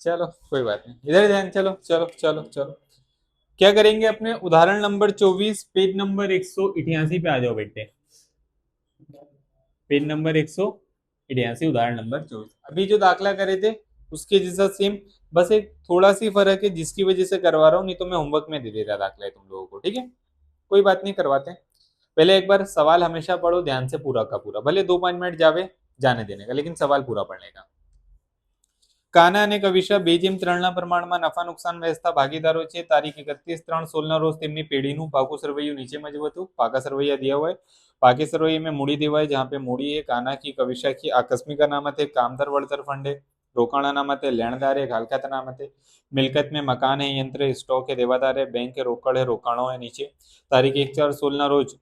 चलो कोई बात नहीं, इधर ध्यान, चलो चलो चलो चलो। क्या करेंगे अपने उदाहरण नंबर 24 पेज नंबर 188 पे आ जाओ बेटे। पेज नंबर 188 उदाहरण नंबर 24। अभी जो दाखला करे थे उसके जैसा सेम, बस एक थोड़ा सी फर्क है जिसकी वजह से करवा रहा हूँ, नहीं तो मैं होमवर्क में दे देता दाखला तुम लोगों को, ठीक है। कोई बात नहीं, करवाते हैं। पहले एक बार सवाल हमेशा पढ़ो ध्यान से पूरा का पूरा, भले 2-5 मिनट जावे जाने देने का, लेकिन सवाल पूरा पढ़ने का। કાના અને કવિશા બેજીમ ત્રણના પ્રમાણમાં નફા નુકસાન વહેંચતા ભાગીદારો છે। તારીખ 31/3/16 રોજ તેમની પેઢીનું પાકું સરવૈયું નીચે મુજબ હતું। પાકા સરવૈયા दिया हुआ है। पाके सरवैये में मूड़ी दिया हुआ है, जहाँ पे मूड़ी है काना की कविशा की आकस्मिक अनामत है, कामदार वળતર फंड है, रोकाण अनामत है, लेणदार है, घालखात अनामत है, मिलकत में मकान है, यंत्र है, स्टॉक है, देवादार है, बैंक है, रोकड़ है, रोकाणो है नीचे। तारीख 1/4/16 રોજ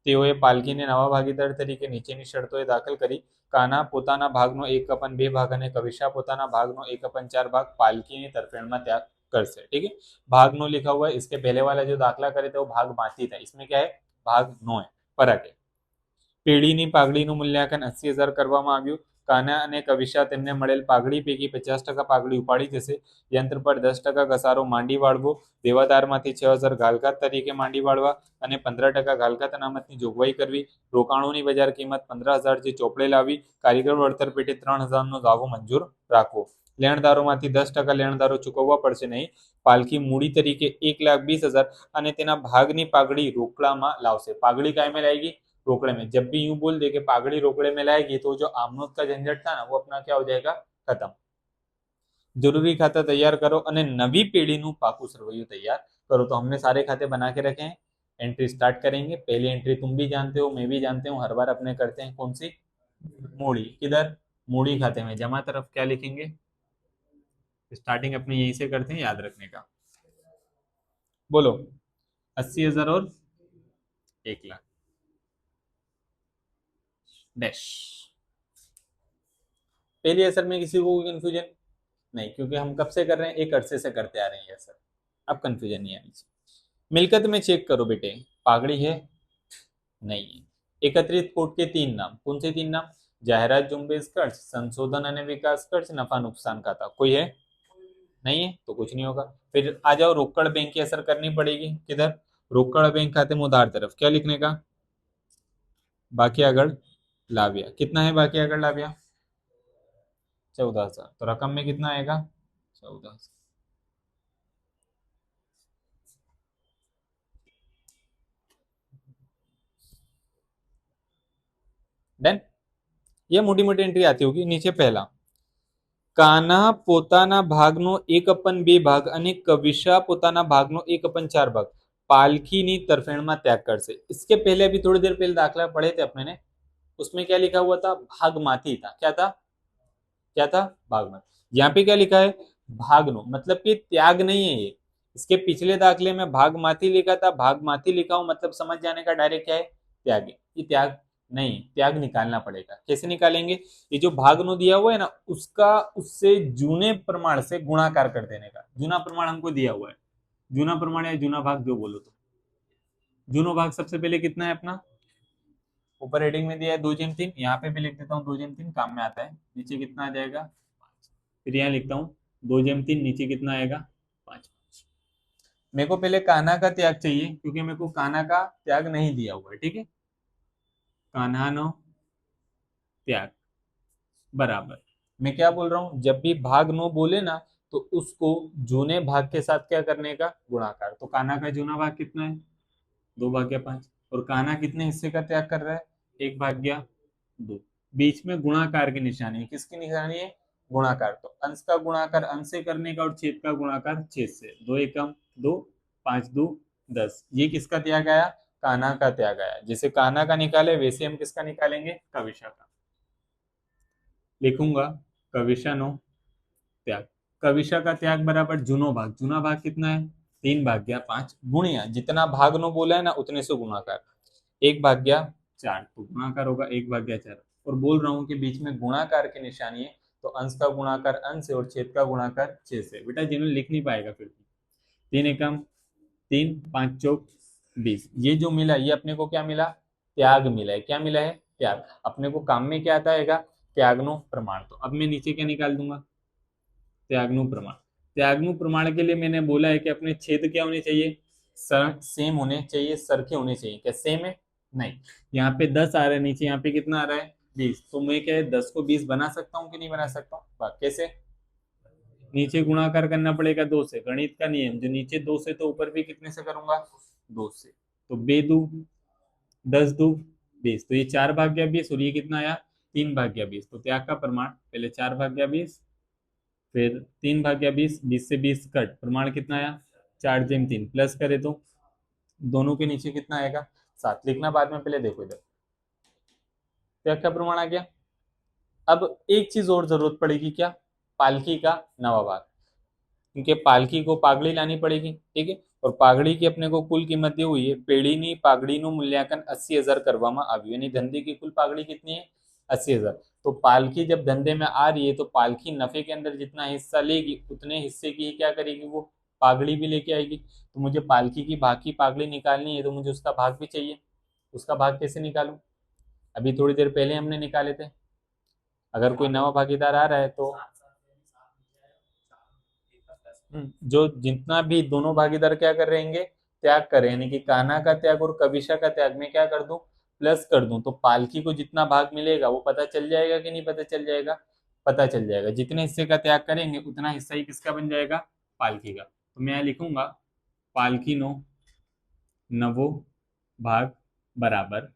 તેઓએ પાલકીને નવા ભાગીદાર તરીકે નીચેની શરતોએ દાખલ કરી। કાના પોતાના ભાગનો 1/2 ભાગ અને કવિશા પોતાના भागનો 1/4 भाग पालकीની તરફેણમાં त्याग करसे, ठीक है। भाग नो लिखा हुआ है, इसके पहले वाला जो दाखला करे थे वो भाग बाकी था, इसमें क्या है भाग नो है, फर्क है। પેઢીની પાઘડીનું મૂલ્યાંકન 80,000 કરવામાં આવ્યું। કાના અને કવિશા તેમને મળેલ પાઘડી પૈકી 50% પાઘડી ઉપાડી જશે। યંત્ર પર 10% ઘસારો માંડી વાળવો। દેવાદારમાંથી 6,000 ઘાલખાત તરીકે માંડી વાળવા અને 15% ઘાલખાત અનામતની જોગવાઈ કરવી। રોકાણોની બજાર કિંમત 15,000 જે ચોપડે લાવી। કારીગર વળતર પેટે 3,000 નો દાવો મંજૂર રાખવો। લેણદારોમાંથી 10% લેણદારો ચૂકવવા પડશે નહીં। પાલકી મૂડી તરીકે 1,20,000 અને તેના ભાગની પાઘડી રોકડામાં લાવશે। પાઘડી કાયમે લાગી रोकड़े में। जब भी यूं बोल दे कि पागड़ी रोकड़े में लाएगी तो जो आमनोद का झंझट था ना वो अपना क्या हो जाएगा, खत्म। जरूरी खाता तैयार करो અને नवी પેઢીનું પાકું સરવૈયું तैयार करो। तो हमने सारे खाते बना के रखे हैं। एंट्री स्टार्ट करेंगे। पहली एंट्री तुम भी जानते हो, मैं भी जानते हूँ, हर बार अपने करते हैं, कौन सी, मूड़ी। किधर, मूड़ी खाते में जमा तरफ क्या लिखेंगे, स्टार्टिंग अपने यहीं से करते हैं, याद रखने का। बोलो 80,000 और 1,00,000 डैश। पहली असर में किसी को कंफ्यूजन नहीं, क्योंकि हम कब से कर रहे हैं, एक अरसे से करते आ रहे हैं सर, अब कंफ्यूजन नहीं आनी चाहिए। मिलकत में चेक करो बेटे, पागड़ी है नहीं है। एकत्रित कोट के 3 नाम, कौन से 3 नाम, जाहिरात झुंबेश खर्च, संशोधन અને विकास खर्च, नफा नुकसान खाता, कोई है नहीं है तो कुछ नहीं होगा। फिर आ जाओ रोकड़ बैंक की असर करनी पड़ेगी। किधर, रोकड़ बैंक खाते में उधार तरफ क्या लिखने का, बाकी આગળ लाव्या। कितना है बाकी આગળ लाव्या, 14,000। तो रकम में कितना आएगा, 14,000। डन। ये मोटी मोटी एंट्री आती होगी। नीचे पहला, કાના પોતાના ભાગનો 1/2 ભાગ અને કવિશા પોતાના ભાગનો 1/4 भाग पालकी तरफेणમાં त्याग करશે। इसके पहले अभी थोड़ी देर पहले दाखला पढ़े थे अपने ने, उसमें क्या लिखा हुआ था, भागमाती था। क्या था, क्या था, भागमाती। यहाँ पे क्या लिखा है, भागनो, मतलब कि त्याग नहीं है ये। इसके पिछले दाखले में भागमाती लिखा था, भागमाती लिखा हूं मतलब समझ जाने का डायरेक्ट क्या है, त्याग है। ये त्याग नहीं, त्याग निकालना पड़ेगा। कैसे निकालेंगे, ये जो भागनो दिया हुआ है ना उसका उससे जूने प्रमाण से गुणाकार कर देने का। जूना प्रमाण हमको दिया हुआ है, जूना प्रमाण या जूना भाग जो बोलो। तो जूनो भाग सबसे पहले कितना है अपना, ऊपर हेडिंग में दिया है 2/3, यहाँ पे भी लिख देता हूँ 2/3, काम में आता है। नीचे कितना आ जाएगा, 5। फिर यहाँ लिखता हूँ 2/3, नीचे कितना आएगा, 5। मेरे को पहले कान्हा का त्याग चाहिए, क्योंकि मेरे को कान्हा का त्याग नहीं दिया हुआ है, ठीक है। कान्हा नो त्याग बराबर, मैं क्या बोल रहा हूँ, जब भी भाग नो बोले ना तो उसको जूने भाग के साथ क्या करने का, गुणाकार। तो कान्हा का जूना भाग कितना है, 2/5। और कान्हा कितने हिस्से का त्याग कर रहा है, 1/2। बीच में गुणाकार की निशानी है, किसकी निशानी है, गुणाकार। तो अंश का गुणाकार अंश से करने का और छेद का गुणाकार छेद से। 2 एकम 2, 5 2 10। ये किसका त्याग आया, कान्हा का त्याग आया। जैसे कान्हा का निकाले वैसे हम किसका निकालेंगे, कविशा का। लिखूंगा कविशा नो त्याग। कविशा का त्याग बराबर जूनो भाग। जूना भाग कितना है, 3/5 गुणिया जितना भाग नो बोला है ना उतने से गुणाकार, 1/4। तो गुणाकार होगा 1/4। और बोल रहा हूं कि बीच में गुणाकार की निशानी है, तो अंश का गुणाकार अंश से और छेद का गुणाकार छेद से। बेटा जिन्होंने लिख नहीं पाएगा फिर 3 एकम 3, 5 चौक 20। ये जो मिला ये अपने को क्या मिला, त्याग मिला है। क्या मिला है, त्याग। अपने को काम में क्या आता है, त्यागनो प्रमाण। तो अब मैं नीचे क्या निकाल दूंगा, त्यागनु प्रमाण। त्यागनु प्रमाण के लिए मैंने बोला है कि अपने छेद क्या होने चाहिए, सेम होने चाहिए, सरखे होने चाहिए। क्या सेम है? नहीं। यहाँ पे 10 आ रहा है नीचे, यहाँ पे कितना आ रहा है 20, तो मैं क्या है 10 को 20 बना सकता हूँ कि नहीं बना सकता हूँ? कैसे? नीचे गुणाकार करना पड़ेगा 2 से, गणित का नियम, जो नीचे 2 से तो ऊपर भी कितने से करूंगा? 2 से। तो 10 दू 20, तो ये 4/20 और ये कितना आया 3/20। तो त्याग का प्रमाण पहले 4/20, फिर 3/20, 20 से 20 कट, प्रमाण कितना आया 4/3, प्लस करे तो दोनों के नीचे कितना आएगा 7, लिखना बाद में, पहले देखो इधर त्याग का प्रमाण आ गया। अब एक चीज और जरूरत पड़ेगी, क्या? पालकी का नवा भाग, क्योंकि पालकी को पागड़ी लानी पड़ेगी, ठीक है। और पागड़ी की अपने को कुल कीमत दी हुई है, पेढ़ीनी पागड़ीનું मूल्यांकन 80,000 કરવામાં આવ્યું, यानी धंधे की कुल पागड़ी कितनी है 80,000। तो पालकी जब धंधे में आ रही है तो पालकी नफे के अंदर जितना हिस्सा लेगी उतने हिस्से की ही क्या करेगी, वो पागड़ी भी लेके आएगी। तो मुझे पालकी की भाग की पागड़ी निकालनी है, तो मुझे उसका भाग भी चाहिए। उसका भाग कैसे निकालूं? अभी थोड़ी देर पहले हमने निकाले थे। अगर कोई नवा भागीदार आ रहा है तो जो जितना भी दोनों भागीदार क्या कर रहेंगे, त्याग करें, यानी कि कान्हा का त्याग और कविशा का त्याग में क्या कर दूं, प्लस कर दूं। तो पालकी को जितना भाग मिलेगा वो पता चल जाएगा कि नहीं पता चल जाएगा? पता चल जाएगा। जितने हिस्से का त्याग करेंगे उतना हिस्सा ही किसका बन जाएगा, पालकी का। तो मैं यहाँ लिखूंगा पालकी नो नवो भाग बराबर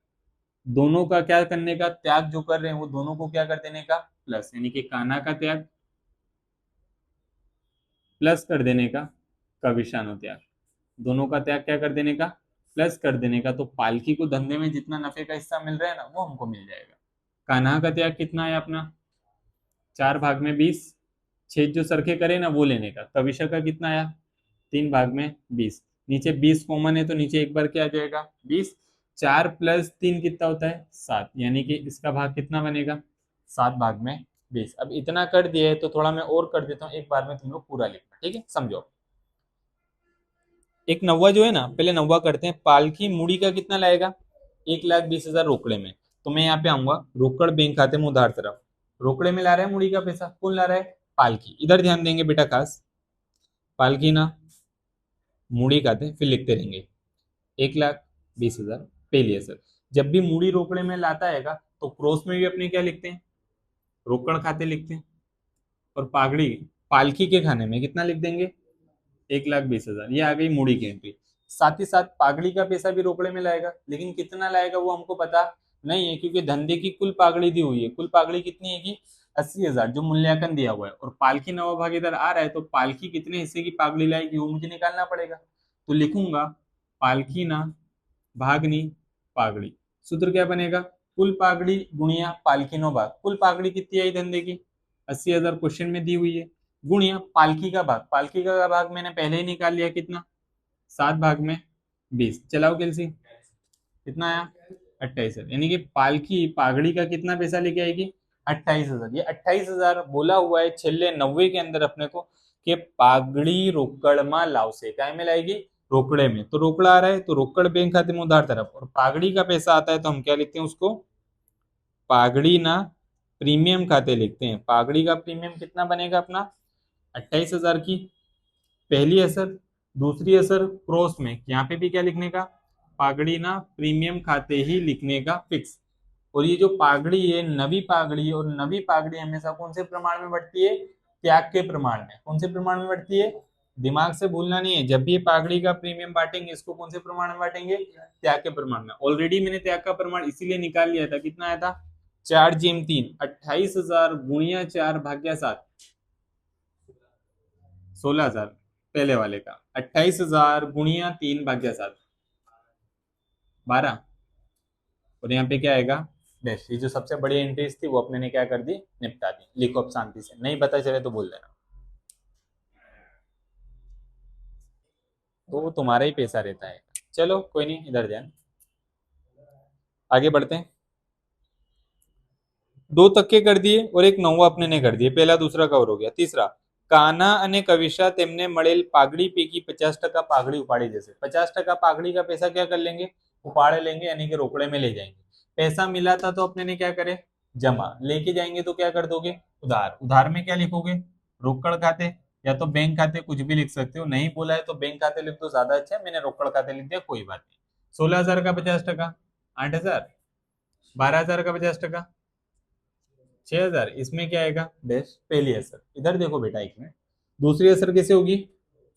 दोनों का क्या करने का, त्याग जो कर रहे हैं वो दोनों को क्या कर देने का, प्लस, यानी कि कान्हा का त्याग प्लस कर देने का कविशानो त्याग, दोनों का त्याग क्या कर देने का, प्लस कर देने का। तो पालकी को धंधे में जितना नफे का हिस्सा मिल रहा है ना वो हमको मिल जाएगा। कान्हा का त्याग कितना है अपना 4/20, छेद जो सरखे करे ना वो लेने का। कविशा का कितना आया 3/20, नीचे 20 कॉमन है तो नीचे एक बार क्या आ जाएगा 20, 4 + 3 कितना होता है 7, यानी कि इसका भाग कितना बनेगा 7/20। अब इतना कर दिया है तो थोड़ा मैं और कर देता हूँ, एक बार में तुम लोग पूरा लिखना, ठीक है, समझो। एक नव्वा जो है ना, पहले नव्वा करते हैं। पालकी मूड़ी का कितना लाएगा 1,20,000 रोकड़े में। तो मैं यहाँ पे आऊंगा रोकड़ बैंक खाते में उधार तरफ, रोकड़े में ला रहा है मूड़ी का पैसा, कौन ला रहा है, पालकी। इधर ध्यान देंगे बेटा खास, पालकी ना मूड़ी खाते, फिर लिखते रहेंगे 1,20,000 पहली असर। जब भी मूड़ी रोकड़े में लाता है तो क्रॉस में भी अपने क्या लिखते हैं, रोकड़ खाते लिखते हैं। और पागड़ी पालकी के खाने में कितना लिख देंगे 1,20,000, ये आ गई मूड़ी की एंट्री। साथ ही साथ पागड़ी का पैसा भी रोकड़े में लाएगा, लेकिन कितना लाएगा वो हमको पता नहीं है, क्योंकि धंधे की कुल पागड़ी दी हुई है। कुल पागड़ी कितनी है कि 80,000 जो मूल्यांकन दिया हुआ है, और पालकी नवा भागीदार आ रहा है तो पालकी कितने हिस्से की पागड़ी लाएगी वो मुझे निकालना पड़ेगा। तो लिखूंगा पालकी ना भागनी पागड़ी, सूत्र क्या बनेगा, कुल पागड़ी गुणिया पालकी नो भाग। कुल पागड़ी कितनी आई धंधे की 80,000 क्वेश्चन में दी हुई है, गुणिया पालकी का भाग। पालकी का भाग मैंने पहले ही निकाल लिया, कितना 7/20। चलाओ कैलसी, कितना आया 28,000, यानी कि पालकी पागड़ी का कितना पैसा लेके आएगी 28,000। ये 28,000 बोला हुआ है छेल्ले 90 के अंदर अपने को कि पागड़ी रोकड़ में लावसे, काय में लाएगी, रोकड़े में। तो रोकड़ा आ रहा है तो रोकड़ बैंक खाते में उधार तरफ, और पागड़ी का पैसा आता है तो हम क्या लिखते हैं उसको, पागड़ी ना प्रीमियम खाते लिखते हैं। पागड़ी का प्रीमियम कितना बनेगा अपना 28,000 की पहली असर। दूसरी असर क्रॉस में, यहाँ पे भी क्या लिखने का, पागड़ी ना प्रीमियम खाते ही लिखने का फिक्स। और ये जो पागड़ी है नवी पागड़ी है, और नवी पागड़ी हमेशा कौन से प्रमाण में बढ़ती है, त्याग के प्रमाण में। कौन से प्रमाण में बढ़ती है, दिमाग से भूलना नहीं है, जब भी पागड़ी का प्रीमियम बांटेंगे इसको कौन से प्रमाण में बांटेंगे, त्याग के प्रमाण में। ऑलरेडी मैंने त्याग का प्रमाण इसीलिए निकाल लिया था, कितना आया था 4/3, 28,000 गुणिया 4/7, 16,000 पहले वाले का, 28,000 गुणिया 3/7, 12। और यहाँ पे क्या आएगा डैश। ये जो सबसे बड़ी एंट्रीज थी वो अपने ने क्या कर दी, निपटा दी। लिखो अब शांति से, नहीं पता चले तो बोल देना, तो वो तुम्हारा ही पैसा रहता है। चलो कोई नहीं, इधर ध्यान, आगे बढ़ते हैं। 2 तक्के कर दिए और एक नौवा अपने ने कर दिए, पहला दूसरा कवर हो गया। तीसरा, कान्हा અને कविशा તેમને મળેલ પાઘડી પૈકી 50% પાઘડી ઉપાડી જશે। 50% पागड़ी का पैसा क्या कर लेंगे, उपाड़ लेंगे, यानी कि रोकड़े में ले जाएंगे। पैसा मिला था तो अपने ने क्या करे, जमा। लेके जाएंगे तो क्या कर दोगे, उधार। उधार में क्या लिखोगे, रोकड़ खाते या तो बैंक खाते कुछ भी लिख सकते हो, नहीं बोला है तो बैंक खाते लिख दो, ज्यादा अच्छा है। मैंने रोकड़ खाते लिख दिया, कोई बात नहीं। 16,000 का 50%, 8,000। 12,000 का 50%, 6,000। इसमें क्या आएगा डैश, पहली असर। इधर देखो बेटा एक मिनट, दूसरी असर कैसे होगी,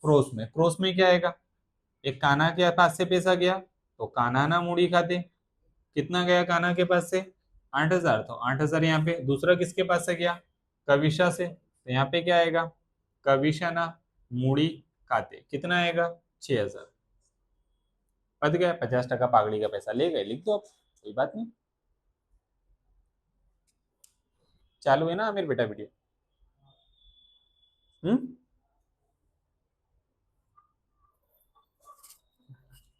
क्रॉस में। क्रॉस में क्या आएगा, एक कान्हा के पास से पैसा गया तो कान्हा ना मूड़ी खाते, कितना गया कान्हा के पास से, 8,000। तो 8,000 यहाँ पे। दूसरा किसके पास से गया, कविशा से, तो यहाँ पे क्या आएगा, कविशा ना मूड़ी खाते, कितना आएगा, 6,000। बच गया 50% पागड़ी का पैसा ले गए, लिख दो अब, कोई बात नहीं। चालू है ना आमिर बेटा वीडियो? हम्म।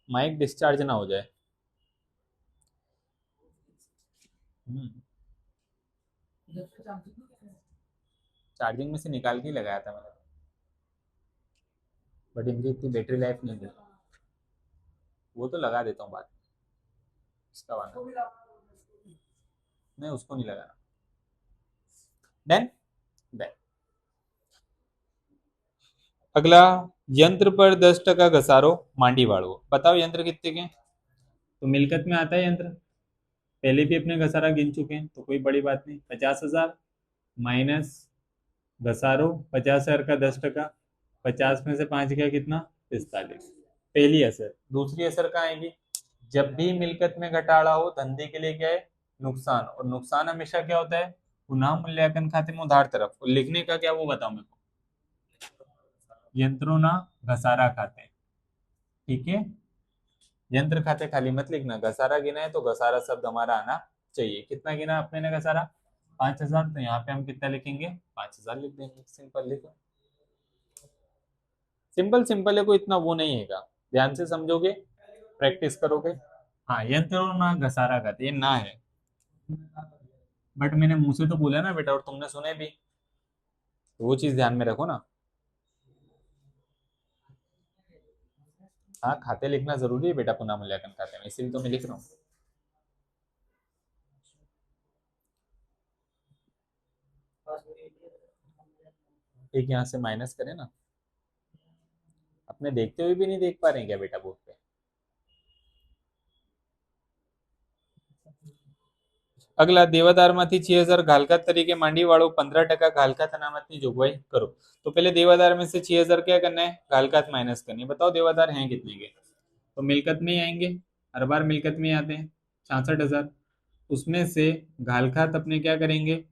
माइक डिस्चार्ज ना हो जाए। हम्म। चार्जिंग में से निकाल के ही लगाया था मैंने, बट इनकी इतनी बैटरी लाइफ नहीं थी। वो तो लगा देता हूँ बात में, इसका वाला नहीं, उसको नहीं लगाना। डन। डन। अगला, यंत्र पर 10% घसारो मांडी वाड़ो। बताओ यंत्र कितने के हैं? तो मिलकत में आता है यंत्र, पहले भी अपने घसारा गिन चुके हैं तो कोई बड़ी बात नहीं। 50,000 माइनस घसारो 50,000 का 10%, 50 में से 5 गया कितना, 45। पहली असर। दूसरी असर कहाँ आएगी, जब भी मिलकत में घटाड़ा हो धंधे के लिए क्या है, नुकसान। और नुकसान हमेशा क्या होता है, पुनः मूल्यांकन खाते में उधार तरफ। और लिखने का क्या वो बताओ मेरे को, यंत्रों ना घसारा खाते, ठीक है। यंत्र खाते खाली मत लिखना, घसारा गिना है तो घसारा शब्द हमारा आना चाहिए। कितना गिना आपने ने घसारा, 5,000। तो यहाँ पे हम कितना लिखेंगे, 5,000 लिख देंगे। सिंपल लिखो, सिंपल सिंपल है, कोई इतना वो नहीं है। ध्यान से समझोगे, प्रैक्टिस करोगे। हाँ, यंत्रों ना घसारा खाते, ये ना है, बट मैंने मुंह से तो बोला ना बेटा, और तुमने सुने भी, तो वो चीज ध्यान में रखो ना। हाँ, खाते लिखना जरूरी है बेटा पुनः मूल्यांकन खाते में, इसीलिए तो मैं लिख रहा हूँ। एक यहाँ से माइनस करें ना, अपने देखते हुए भी नहीं देख पा रहे हैं क्या बेटा बोर्ड पे? अगला, देवादारમાંથી 6,000 घालकात तरीके मांडी वाળો 15% घालकात अनामतની જોગવાઈ करो। तो पहले देवादार में से 6,000 क्या करना है, घालकात माइनस करनी है। बताओ देवादार हैं कितने के, तो मिलकत में ही आएंगे, हर बार मिलकत में ही आते हैं, 66,000। उसमें से घालखात अपने क्या करेंगे,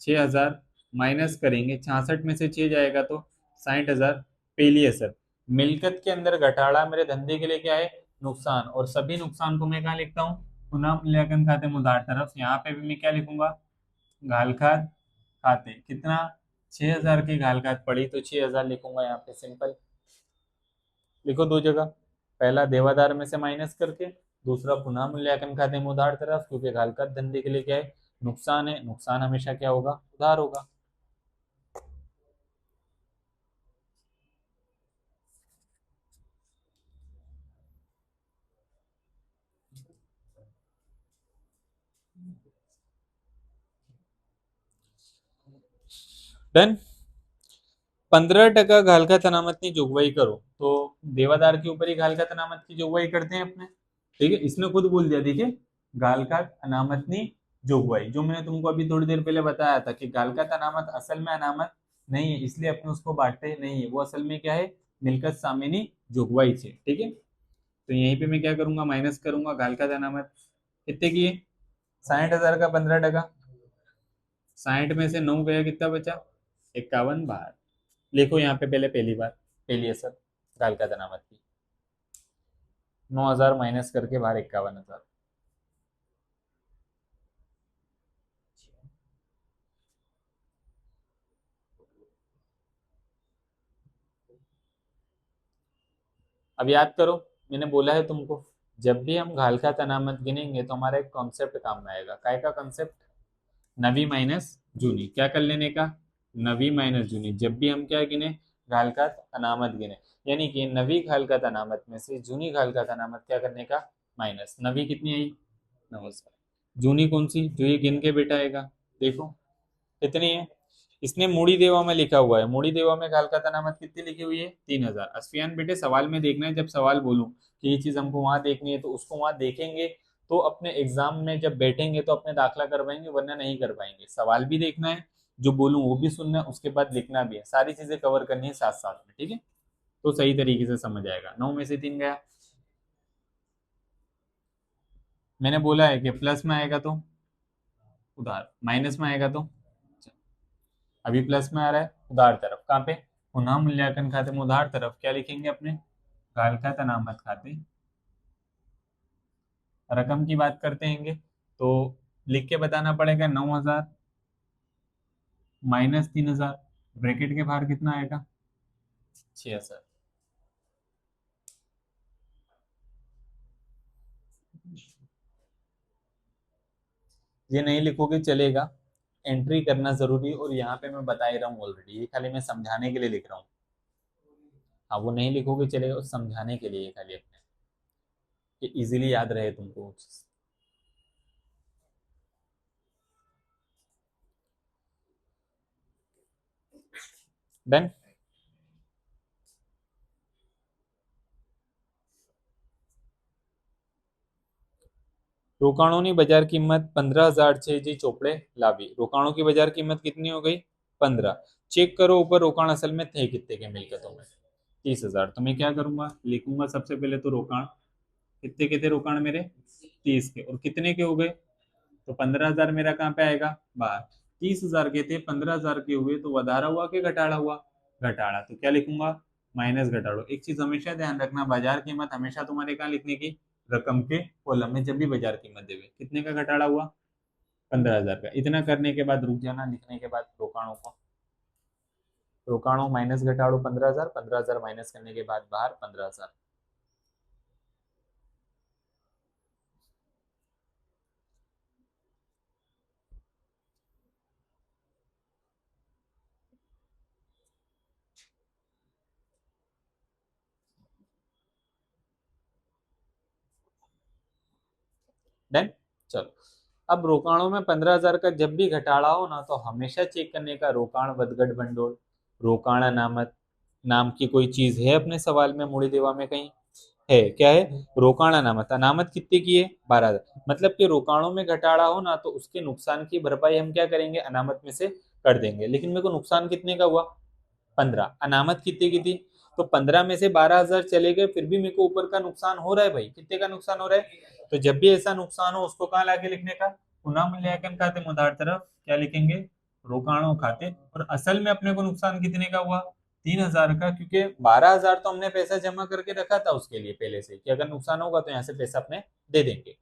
6,000 माइनस करेंगे, 66 में से 6 जाएगा तो 60,000। पहली असर, मिलकत के अंदर घटाड़ा मेरे धंधे के लिए क्या है, नुकसान। और सभी नुकसान को मैं कहाँ लिखता हूँ, पुनः मूल्यांकन खाते में उधार तरफ। यहाँ पे भी मैं क्या लिखूंगा, घालखात खाते, कितना, 6,000 की घालखात पड़ी तो 6,000 लिखूंगा यहाँ पे। सिंपल लिखो दो जगह, पहला देवादार में से माइनस करके, दूसरा पुनः मूल्यांकन खाते में उधार तरफ, क्योंकि घालकात धंधे के लिए क्या है, नुकसान है। नुकसान हमेशा क्या होगा, उधार होगा। डन। 15% घालकात अनामतની જોગવાઈ करो। तो देवादार के ऊपर ही घालकात अनामत की जोगवाई करते हैं अपने, ठीक है। इसने खुद बोल दिया, देखिए, घालकात अनामतनी जोगवाई, जो मैंने तुमको अभी थोड़ी देर पहले बताया था कि घालकात अनामत असल में अनामत नहीं है, इसलिए अपने उसको बांटते नहीं है। वो असल में क्या है, मिलकत सामेनी जोगवाई है, ठीक है। तो यहीं पे मैं क्या करूंगा, माइनस करूंगा घालकात अनामत, कितने की है, 60,000 का 15%, 60 में से 9 गया, कितना बचा, 51 बाहर। लिखो यहाँ पे पहले पहली बार, पहली असर घालकात अनामत की, 9,000 माइनस करके बाहर 51,000। अब याद करो, मैंने बोला है तुमको, जब भी हम घालकात अनामत गिनेंगे तो हमारा एक कॉन्सेप्ट काम में आएगा। काय का कॉन्सेप्ट, नवी माइनस जूनी। क्या कर लेने का, नवी माइनस जूनी। जब भी हम क्या गिने, घालकात अनामत गिने, यानी कि नवी घालकात अनामत में से जूनी घालकात अनामत क्या करने का, माइनस। नवी कितनी आई, 9,000। जूनी कौन सी, जो ये गिन के बेटा आएगा, देखो कितनी है, इसने मूड़ी देवा में लिखा हुआ है, मूड़ी देवा में कालका अनामत कितनी लिखी हुई है? 3000। असफियान बेटे सवाल में देखना है, जब सवाल बोलूं कि ये चीज हमको वहां देखनी है तो उसको वहां देखेंगे, तो अपने एग्जाम में जब बैठेंगे तो अपने दाखला कर पाएंगे, वरना नहीं कर पाएंगे। सवाल भी देखना है, जो बोलूं वो भी सुनना है, उसके बाद लिखना भी है, सारी चीजें कवर करनी है साथ साथ में, ठीक है? तो सही तरीके से समझ आएगा। 9 में से 3 गया। मैंने बोला है कि प्लस में आएगा तो उधार, माइनस में आएगा तो, अभी प्लस में आ रहा है उधार तरफ, कहाँ पे? पुनः मूल्यांकन खाते में उधार तरफ क्या लिखेंगे अपने? कालका अनामत खाते, रकम की बात करते हैं तो लिख के बताना पड़ेगा 9000 माइनस 3000, ब्रैकेट के बाहर कितना आएगा? 6000। ये नहीं लिखोगे चलेगा, एंट्री करना जरूरी, और यहाँ पे मैं बता ही रहा हूँ ऑलरेडी, ये खाली मैं समझाने के लिए लिख रहा हूँ। हाँ, वो नहीं लिखोगे चलेगा, और समझाने के लिए खाली अपने, कि इजीली याद रहे तुमको। डन। रोकाणों की बाजार कीमत 15,000 છે जी ચોપડે लावी। रोकाणों की बाजार कीमत कितनी हो गई? 15। चेक करो ऊपर रोकाण असल में थे कितने के मिलकतों में? 30,000। तो मैं क्या करूंगा, लिखूंगा सबसे पहले तो रोकाण, कितने के थे रोकाण मेरे? 30 के। और कितने के हो गए? तो 15,000 मेरा कहाँ पे आएगा? बाहर। 30,000 के थे, 15,000 के हुए, तो वधारा हुआ कि घटाड़ा हुआ? घटाड़ा। तो क्या लिखूंगा? माइनस घटाड़ो। एक चीज हमेशा ध्यान रखना, बाजार कीमत हमेशा तुम्हारे कहाँ लिखने की? रकम के कॉलम में। जब भी बाजार कीमत देवे, कितने का घटाड़ा हुआ? 15,000 का। इतना करने के बाद रुक जाना, लिखने के बाद रोकाणों को, रोकाणों माइनस घटाड़ो 15,000, 15,000 माइनस करने के बाद बाहर 15,000। डन। चलो, अब रोकाणों में 15,000 का जब भी घटाड़ा हो ना, तो हमेशा चेक करने का रोकाण वदगढ़ भंडोल, रोकाण अनामत नाम की कोई चीज है अपने सवाल में, मूड़ी देवा में कहीं है? क्या है? रोकाण अनामत। अनामत कितने की है? 12,000। मतलब कि रोकाणों में घटाड़ा हो ना, तो उसके नुकसान की भरपाई हम क्या करेंगे? अनामत में से कर देंगे। लेकिन मेरे को नुकसान कितने का हुआ? 15। अनामत कितने की थी? तो 15 में से 12,000 चले गए, फिर भी मेरे को ऊपर का नुकसान हो रहा है भाई। कितने का नुकसान हो रहा है? तो जब भी ऐसा नुकसान हो, उसको कहाँ लाके लिखने का? पुनः मूल्यांकन खाते में उधार तरफ क्या लिखेंगे? रोकाणों खाते। और असल में अपने को नुकसान कितने का हुआ? 3,000 का, क्योंकि 12,000 तो हमने पैसा जमा करके रखा था उसके लिए पहले से, कि अगर नुकसान होगा तो यहाँ से पैसा अपने दे देंगे।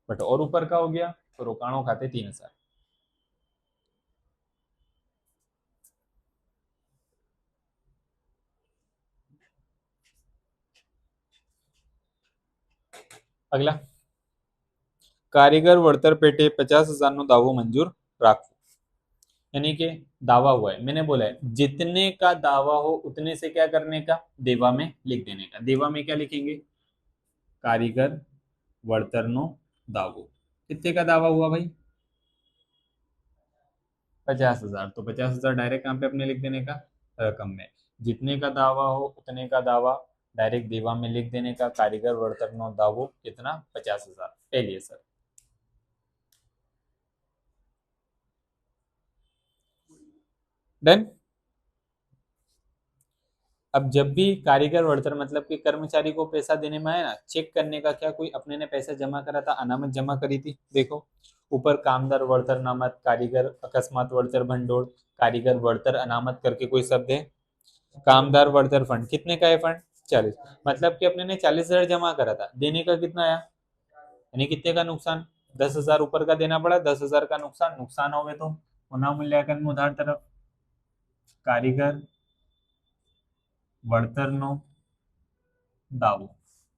बट और ऊपर का हो गया, तो रोकाणों खाते 3,000। अगला, कारीगर वળતર પેટે 50,000 નો દાવો મંજૂર રાખવો। यानी कि दावा हुआ है, मैंने बोला है जितने का दावा हो उतने से क्या करने का? देवा में लिख देने का। देवा में क्या लिखेंगे? कारीगर वળતરનો दावो। कितने का दावा हुआ भाई? 50,000। तो 50,000 डायरेक्ट कहाँ पे अपने लिख देने का? रकम में। जितने का दावा हो उतने का दावा डायरेक्ट देवा में लिख देने का। कारीगर वળતરનો दावो कितना? 50,000। चलिए सर, डन। अब जब भी कारीगर वળતર मतलब कि कर्मचारी को पैसा देने में आया ना, चेक करने का क्या, कोई अपने ने पैसा जमा करा था, अनामत जमा करी थी, देखो ऊपर कामदार वળતર नामत, कारीगर अकस्मात वળતર भंडोल, कारीगर वળતર अनामत करके कोई शब्द है, कामदार वળતર फंड। कितने का है फंड? 40। मतलब कि अपने ने 40,000 जमा करा था, देने का कितना आया? यानी कितने का नुकसान? 10,000 ऊपर का देना पड़ा, 10,000 का नुकसान। नुकसान हो गए तो पुनः मूल्यांकन में उधार तरफ कारीगर वળતરનો दावो।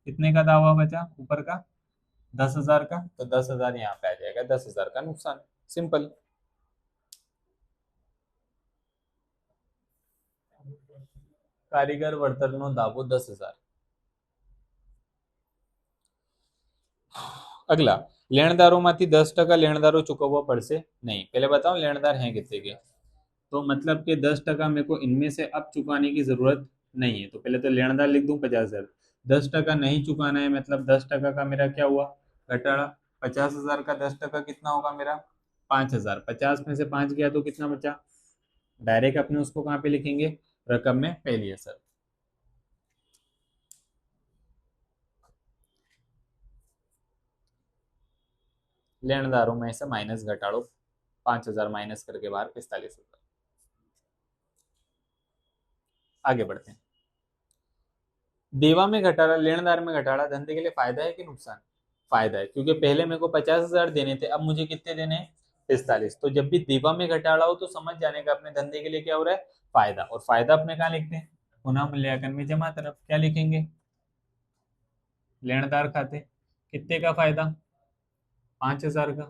कितने का दावा बचा ऊपर का? 10,000 का। तो 10,000 यहाँ पे आ जाएगा, 10,000 का नुकसान। सिंपल। कारीगर वળતરનો दावो 10,000। अगला, લેણદારોમાંથી 10% લેણદારો चुकववा પડશે नहीं। पहले बताओ लेणदार हैं कितने के। तो मतलब कि 10% मेरे को इनमें से अब चुकाने की जरूरत नहीं है। तो पहले तो लेणदार लिख दूं 50,000। 10% नहीं चुकाना है मतलब 10% का मेरा क्या हुआ घटाड़ा। 50,000 का 10% कितना होगा मेरा 5,000। 50 में से 5 गया तो कितना बचा। डायरेक्ट अपने उसको कहाँ पे लिखेंगे रकम में पहली असर। लेनदारों में से माइनस घटाड़ो 5,000 माइनस करके बाहर 45,000। आगे बढ़ते हैं। देवा में घटाड़ा लेनदार में घटाड़ा धंधे के लिए फायदा है कि नुकसान। फायदा है क्योंकि पहले मेरे को 50,000 देने थे, अब मुझे कितने देने हैं 45। तो जब भी देवा में घटाड़ा हो तो समझ जाने का अपने धंधे के लिए क्या हो रहा है फायदा। और फायदा अपने कहाँ लिखते हैं पुनः मूल्यांकन में जमा तरफ क्या लिखेंगे लेनदार खाते कितने का फायदा 5,000 का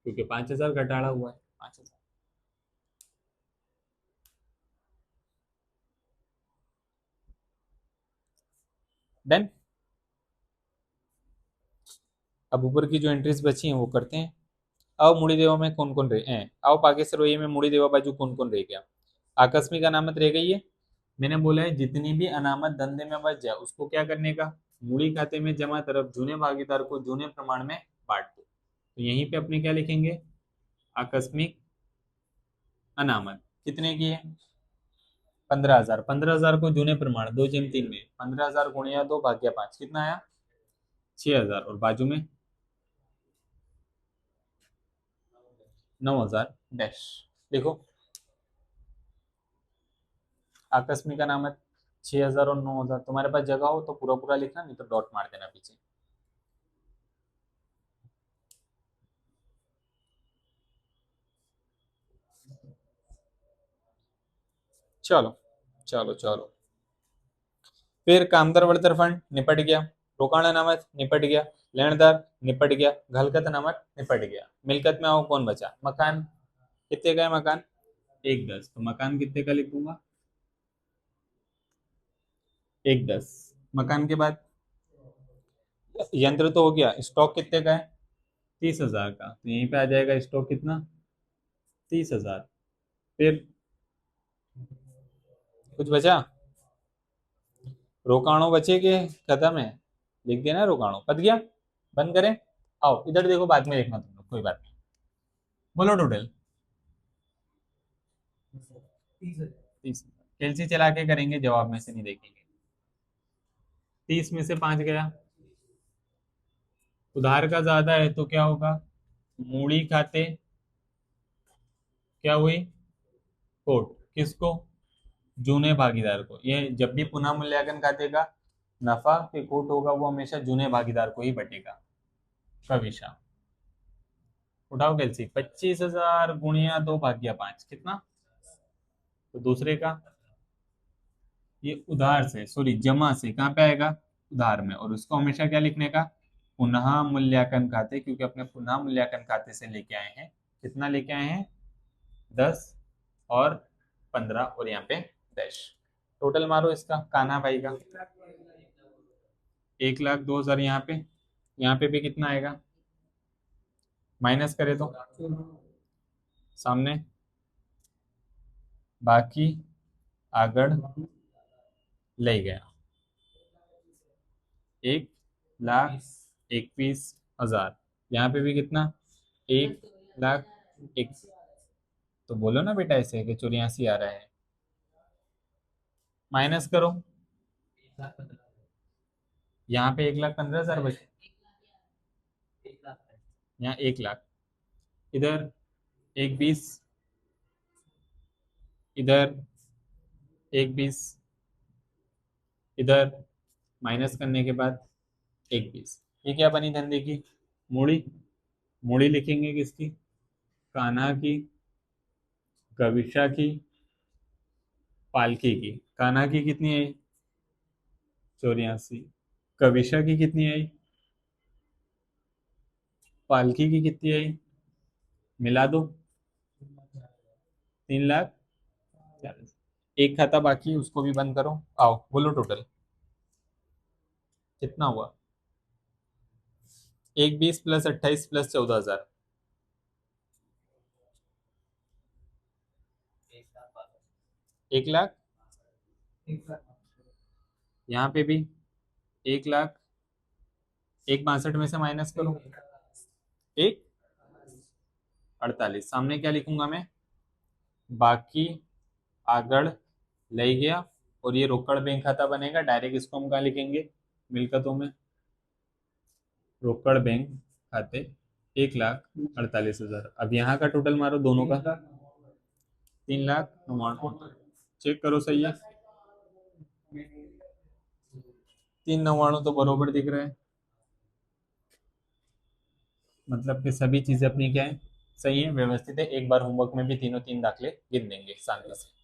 क्योंकि 5,000 घटाड़ा हुआ है 5,000। डन। अब ऊपर की जो एंट्रीज बची हैं वो करते हैं। आओ मूड़ी देवा में कौन कौन रहे हैं। आओ पाकेसर रोये में मूड़ी देवा बाजू कौन कौन रह गया। आकस्मिक अनामत रह गई है। मैंने बोला है जितनी भी अनामत धंधे में बच जाए उसको क्या करने का मूड़ी खाते में जमा तरफ जूने भागीदार को जूने प्रमाण में बांट दो। तो यहीं पे अपने क्या लिखेंगे आकस्मिक अनामत कितने की है 15,000। 15,000 को जूने प्रमाण 2/3 में 15,000 गुणिया 2 भाग्या 5 कितना आया 6,000। और बाजू में 9,000 डैश। देखो आकस्मिक अनामत 6,000 और 9,000। तुम्हारे पास जगह हो तो पूरा पूरा लिखना नहीं तो डॉट मार देना पीछे। चलो चलो चलो। फिर कामदार वर्तर फंड निपट गया। रोकाण अनामत निपट गया। लेनदार निपट गया। घलकत अनामत निपट गया। मिलकत में आओ कौन बचा मकान कितने का है मकान 1/10। तो मकान कितने का लिखूंगा 1/10। मकान के बाद यंत्र तो हो गया। स्टॉक कितने का है 30,000 का। तो यहीं पे आ जाएगा स्टॉक कितना 30,000। फिर कुछ बचा रोकाणो बचे के खत्म है लिख देना रोकाणो पत गया। बंद करें। आओ इधर देखो बाद में देखना तुम लोग कोई बात नहीं। बोलो टोटल 30। कैलसी चला के करेंगे जवाब में से नहीं देखेंगे। 30 में से 5 गया। उधार का ज्यादा है तो क्या होगा मूड़ी खाते क्या हुई कोट किसको जूने भागीदार को। ये जब भी पुनः मूल्यांकन खाते का नफा के कोट होगा वो हमेशा जूने भागीदार को ही बटेगा। कविशा उठाओ कैलसी 25,000 गुणिया 2 भाग्या 5 कितना। तो दूसरे का ये उधार से सॉरी जमा से कहाँ पे आएगा उधार में। और उसको हमेशा क्या लिखने का पुनः मूल्यांकन खाते क्योंकि अपने पुनः मूल्यांकन खाते से लेके आए हैं कितना लेके आए हैं 10 और 15 और यहाँ पे डैश। टोटल मारो इसका कान्हा भाई का 1,02,000। यहाँ पे भी कितना आएगा माइनस करे तो सामने बाकी आगड़ ले गया 1,21,000। यहाँ पे भी कितना 1,01,000। तो बोलो ना बेटा ऐसे कि 84 आ रहा है माइनस करो। यहाँ पे 1,15,000 बचे यहाँ 1,00,000 इधर 1,20 इधर 1,20 इधर माइनस करने के बाद 1,20। ये क्या बनी धंधे की मूड़ी। मूड़ी लिखेंगे किसकी कान्हा की कविशा की पालकी की। कान्हा की कितनी आई 84। कविशा की कितनी आई पालकी की कितनी आई मिला दो 3,40,000। एक खाता बाकी उसको भी बंद करो। आओ बोलो टोटल कितना हुआ एक 20 प्लस 28 प्लस 14,000, 1 लाख। यहाँ पे भी 1 लाख, 1 62 में से माइनस करो, 1 48। सामने क्या लिखूंगा मैं, बाकी आगड़ ले गया, और ये रोकड़ बैंक खाता बनेगा। डायरेक्ट इसको हम कहाँ लिखेंगे, मिलकतों में, रोकड़ बैंक खाते 1,48,000। अब यहाँ का टोटल मारो दोनों का, 3,99,000। चेक करो सही है, 399 तो बरोबर दिख रहा है। मतलब कि सभी चीजें अपनी क्या है, सही है, व्यवस्थित है। एक बार होमवर्क में भी तीनों तीन दाखले गिन देंगे शांति से।